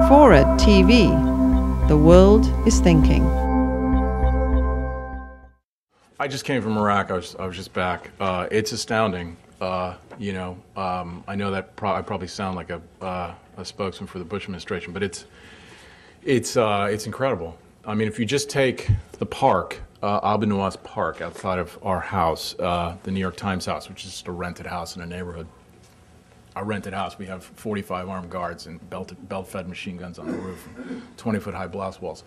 FORA.tv. The world is thinking. I just came from Iraq. I was just back. It's astounding. I know that I probably sound like a spokesman for the Bush administration, but it's incredible. I mean, if you just take the park, Abu Nuwas Park, outside of our house, the New York Times house, which is just a rented house in a neighborhood. Our rented house, we have 45 armed guards and belt-fed machine guns on the roof, 20-foot high blast walls.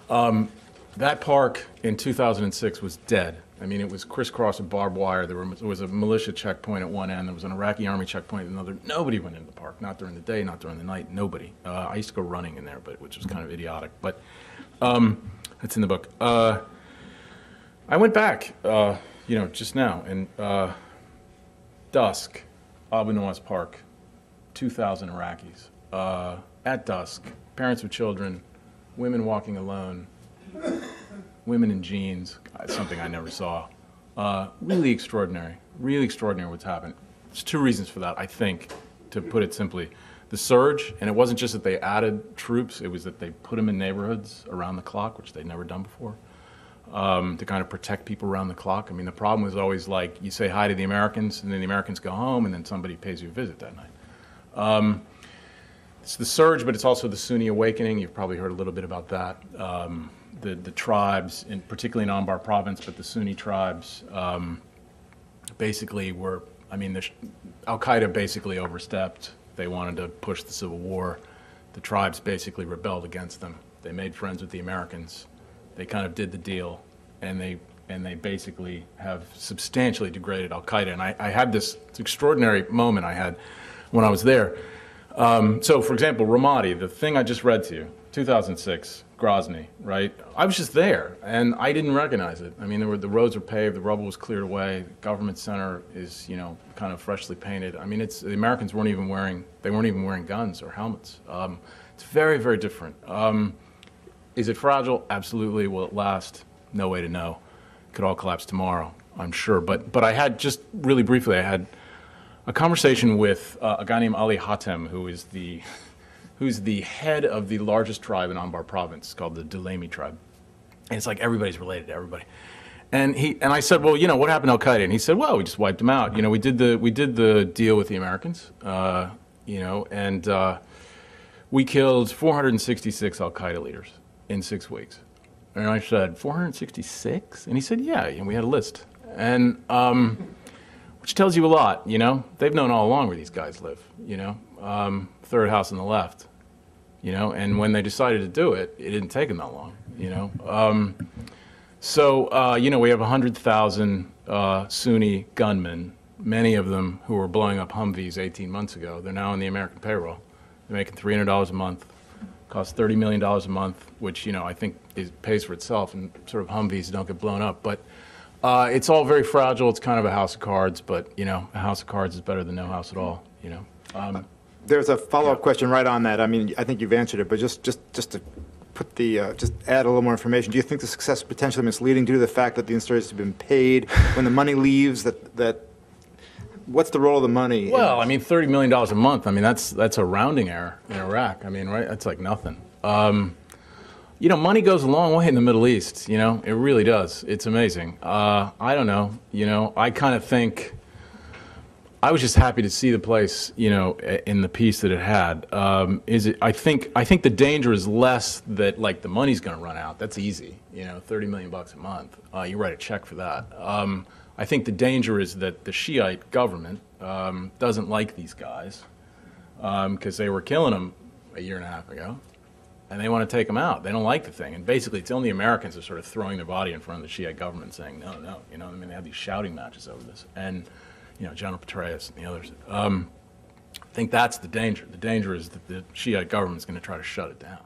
That park in 2006 was dead. I mean, it was crisscrossed with barbed wire. There was a militia checkpoint at one end. There was an Iraqi army checkpoint at another. Nobody went into the park, not during the day, not during the night, nobody. I used to go running in there, which was kind of idiotic. But that's in the book. I went back, just now, and dusk, Abu Nuwas Park, 2,000 Iraqis. At dusk, parents with children, women walking alone, women in jeans, something I never saw. Really extraordinary what's happened. There's two reasons for that, I think, to put it simply. The surge, and it wasn't just that they added troops, it was that they put them in neighborhoods around the clock, which they'd never done before, to kind of protect people around the clock. I mean, the problem was always like, you say hi to the Americans, and then the Americans go home, and then somebody pays you a visit that night. It's the surge, but it's also the Sunni awakening. You've probably heard a little bit about that. The tribes, particularly in Anbar province, but the Sunni tribes basically were, Al-Qaeda basically overstepped. They wanted to push the civil war. The tribes basically rebelled against them. They made friends with the Americans. They kind of did the deal, and they basically have substantially degraded Al-Qaeda. And I had this extraordinary moment I had when I was there. So, for example, Ramadi, the thing I just read to you, 2006, Grozny, right? I was just there, and I didn't recognize it. I mean, the roads were paved, the rubble was cleared away, the government center is, kind of freshly painted. I mean, the Americans weren't even wearing guns or helmets. It's very, very different. Is it fragile? Absolutely. Will it last? No way to know. It could all collapse tomorrow, I'm sure. But I had, just really briefly, I had a conversation with a guy named Ali Hatem, who's the head of the largest tribe in Anbar province, called the Dulami tribe. And it's like everybody's related to everybody. And I said, well, what happened to Al-Qaeda? And he said, well, we just wiped them out. We did the deal with the Americans, and we killed 466 Al-Qaeda leaders in 6 weeks. And I said, 466? And he said, yeah, and we had a list. And which tells you a lot, They've known all along where these guys live, third house on the left, and when they decided to do it, it didn't take them that long, we have 100,000 Sunni gunmen, many of them who were blowing up Humvees 18 months ago. They're now on the American payroll. They're making $300 a month, costs $30 million a month, which, I think pays for itself, and sort of Humvees don't get blown up. But it's all very fragile. It's kind of a house of cards, but, a house of cards is better than no house at all, There's a follow-up question right on that. I mean, I think you've answered it, but just to put just add a little more information. Do you think the success is potentially misleading due to the fact that the insurgents have been paid? When the money leaves, what's the role of the money? Well, $30 million a month. That's a rounding error in Iraq. Right? That's like nothing. Money goes a long way in the Middle East. It really does. It's amazing. I don't know. I kind of think. I was just happy to see the place, in the peace that it had. I think the danger is less that the money's going to run out. That's easy, $30 million a month. You write a check for that. I think the danger is that the Shiite government doesn't like these guys because they were killing them a year and a half ago, and they want to take them out. They don't like the thing, and basically it's only Americans are sort of throwing their body in front of the Shiite government, saying no. They have these shouting matches over this, and. General Petraeus and the others. I think that's the danger. The danger is that the Shiite government is going to try to shut it down.